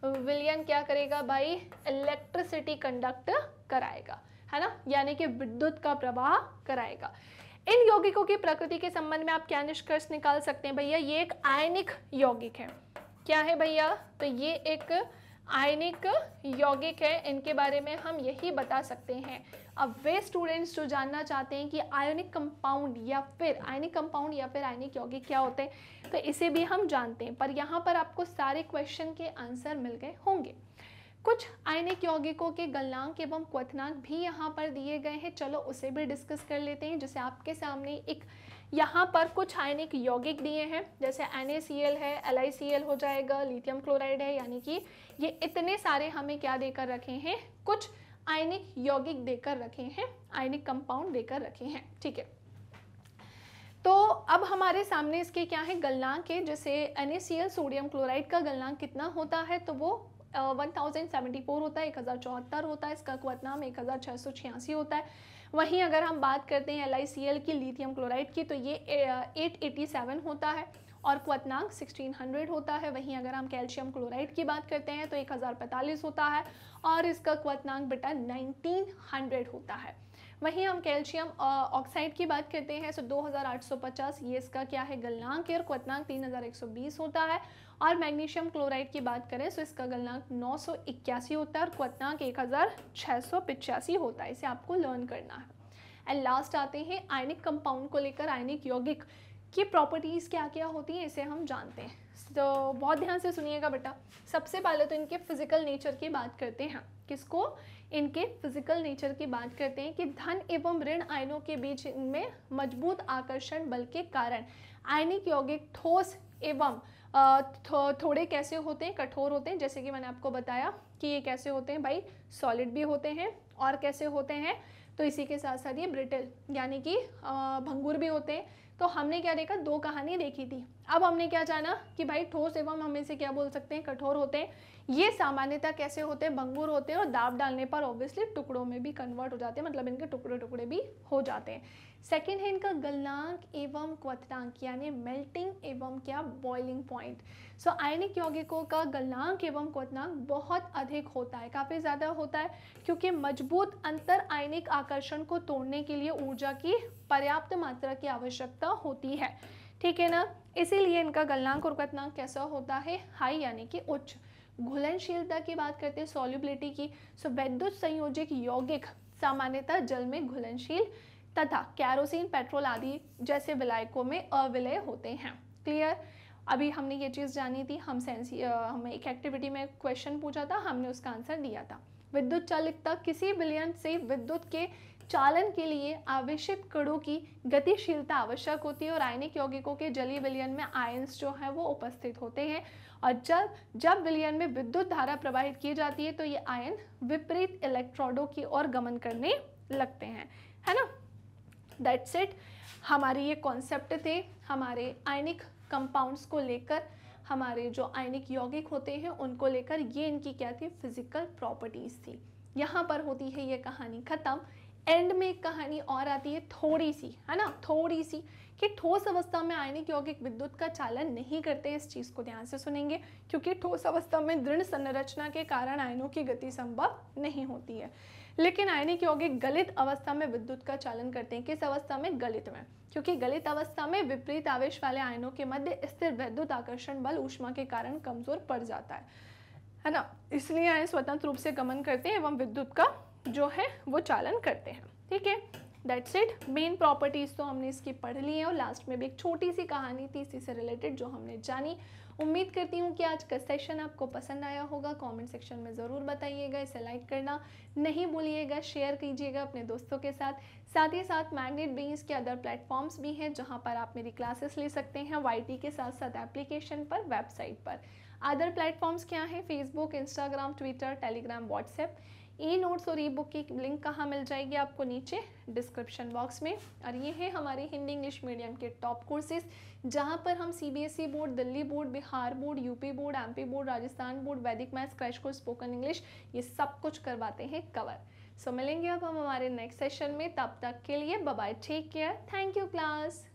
विलयन क्या करेगा भाई, इलेक्ट्रिसिटी कंडक्ट कराएगा, है ना, यानी कि विद्युत का प्रवाह कराएगा। इन यौगिकों की प्रकृति के संबंध में आप क्या निष्कर्ष निकाल सकते हैं भैया, ये एक आयनिक यौगिक है। क्या है भैया, तो ये एक आयनिक यौगिक है, इनके बारे में हम यही बता सकते हैं। अब वे स्टूडेंट्स जो जानना चाहते हैं कि आयनिक कंपाउंड या फिर आयनिक यौगिक क्या होते हैं, तो इसे भी हम जानते हैं, पर यहाँ पर आपको सारे क्वेश्चन के आंसर मिल गए होंगे। कुछ आयनिक यौगिकों के गलनांक एवं क्वथनांक भी यहाँ पर दिए गए हैं, चलो उसे भी डिस्कस कर लेते हैं। जैसे आपके सामने एक यहाँ पर कुछ आयनिक यौगिक दिए हैं, जैसे NaCl है, LiCl हो जाएगा, लिथियम क्लोराइड है, यानी कि ये इतने सारे हमें क्या देकर रखे हैं, कुछ आयनिक यौगिक देकर रखे हैं, आयनिक कंपाउंड देकर रखे हैं, ठीक है। तो अब हमारे सामने इसके क्या है, गलनांक है। जैसे NaCl सोडियम क्लोराइड का गलनांक कितना होता है, तो वो 1074 होता है, 1074 होता है। इसका क्वथनांक 1686 होता है। वहीं अगर हम बात करते हैं LiCl की, लिथियम क्लोराइड की, तो ये 887 होता है और क्वथनांक 1600 होता है। वहीं अगर हम कैल्शियम क्लोराइड की बात करते हैं तो 1045 होता है और इसका क्वथनांक बेटा 1900 होता है। वहीं हम कैल्शियम ऑक्साइड की बात करते हैं तो 2850, ये इसका क्या है, गलनांक है और क्वथनांक 3120 होता है। और मैग्नीशियम क्लोराइड की बात करें तो इसका गलनांक 981 होता है और क्वथनांक 1685 होता है। इसे आपको लर्न करना है। एंड लास्ट आते हैं आयनिक कंपाउंड को लेकर, आयनिक यौगिक की प्रॉपर्टीज़ क्या क्या होती हैं, इसे हम जानते हैं। तो बहुत ध्यान से सुनिएगा बेटा। सबसे पहले तो इनके फिजिकल नेचर की बात करते हैं। किसको, इनके फिजिकल नेचर की बात करते हैं कि धन एवं ऋण आयनों के बीच इनमें मजबूत आकर्षण बल के कारण आयनिक यौगिक ठोस एवं थोड़े कैसे होते हैं, कठोर होते हैं। जैसे कि मैंने आपको बताया कि ये कैसे होते हैं भाई, सॉलिड भी होते हैं और कैसे होते हैं, तो इसी के साथ साथ ये ब्रिटल यानी कि भंगुर भी होते हैं। तो हमने क्या देखा, दो कहानी देखी थी। अब हमने क्या जाना कि भाई ठोस एवं हम इसे क्या बोल सकते हैं, कठोर होते हैं। ये सामान्यतः कैसे होते हैं, भंगुर होते हैं और दाब डालने पर ऑब्वियसली टुकड़ों में भी कन्वर्ट हो जाते हैं, मतलब इनके टुकड़े टुकड़े भी हो जाते हैं। सेकेंड है इनका गलनांक एवं क्वथनांक, यानी मेल्टिंग एवं क्या, बॉइलिंग पॉइंट। सो आयनिक यौगिकों का गलनांक एवं क्वथनांक बहुत अधिक होता है, काफ़ी ज़्यादा होता है, क्योंकि मजबूत अंतर आयनिक आकर्षण को तोड़ने के लिए ऊर्जा की पर्याप्त मात्रा की आवश्यकता होती है, ठीक है ना। इसीलिए इनका गलनांक और क्वथनांक कैसा होता है, हाई यानी कि उच्च। घुलनशीलता की बात करते हैं, सॉल्युबिलिटी की। सो वैद्युत संयोजक यौगिक सामान्यतः जल में घुलनशील तथा कैरोसिन, पेट्रोल आदि जैसे विलायकों में अविलय होते हैं। क्लियर। अभी हमने ये चीज़ जानी थी, हमें एक एक्टिविटी में क्वेश्चन पूछा था, हमने उसका आंसर दिया था। विद्युत चालिकता, किसी विलयन से विद्युत के चालन के लिए आवश्यक कणों की गतिशीलता आवश्यक होती है और आयनिक यौगिकों के जलीय विलयन में आयंस जो है वो उपस्थित होते हैं। और जब विलयन में विद्युत धारा प्रवाहित की जाती है तो ये आयन विपरीत इलेक्ट्रोडों की ओर गमन करने लगते हैं, है ना। That's it. हमारे ये कॉन्सेप्ट थे हमारे आयनिक कंपाउंड्स को लेकर, हमारे जो आयनिक यौगिक होते हैं उनको लेकर। ये इनकी क्या थी, फिजिकल प्रॉपर्टीज थी। यहाँ पर होती है ये कहानी खत्म। एंड में एक कहानी और आती है थोड़ी सी, है ना, थोड़ी सी, कि ठोस अवस्था में आयनिक यौगिक विद्युत का चालन नहीं करते। इस चीज़ को ध्यान से सुनेंगे, क्योंकि ठोस अवस्था में दृढ़ संरचना के कारण आयनों की गति संभव नहीं होती है। लेकिन आयनिक यौगिक गलित अवस्था में विद्युत का चालन करते हैं। किस अवस्था में, गलित में, क्योंकि गलित अवस्था में विपरीत आवेश वाले आयनों के मध्य स्थिर वैद्युत आकर्षण बल ऊष्मा के कारण कमजोर पड़ जाता है ना। इसलिए आयन स्वतंत्र रूप से गमन करते हैं एवं विद्युत का जो है वो चालन करते हैं, ठीक है। That's it. मेन प्रॉपर्टीज तो हमने इसकी पढ़ ली है और लास्ट में भी एक छोटी सी कहानी थी इसी से रिलेटेड जो हमने जानी। उम्मीद करती हूँ कि आज का सेशन आपको पसंद आया होगा। कमेंट सेक्शन में ज़रूर बताइएगा, इसे लाइक करना नहीं भूलिएगा, शेयर कीजिएगा अपने दोस्तों के साथ। साथ ही साथ मैग्नेट ब्रेन्स के अदर प्लेटफॉर्म्स भी हैं जहाँ पर आप मेरी क्लासेस ले सकते हैं, YT के साथ साथ एप्लीकेशन पर, वेबसाइट पर। अदर प्लेटफॉर्म्स क्या हैं, Facebook, Instagram, Twitter, Telegram, WhatsApp. E notes और ई बुक की लिंक कहाँ मिल जाएगी आपको, नीचे डिस्क्रिप्शन बॉक्स में। और ये है हमारे हिंदी इंग्लिश मीडियम के टॉप कोर्सेज जहाँ पर हम CBSE board, Delhi board, Bihar board, UP board, MP board, Rajasthan board, Vedic maths, crash course, spoken English, ये सब कुछ करवाते हैं कवर। सो मिलेंगे अब हम हमारे नेक्स्ट सेशन में, तब तक के लिए bye bye, take care, thank you class.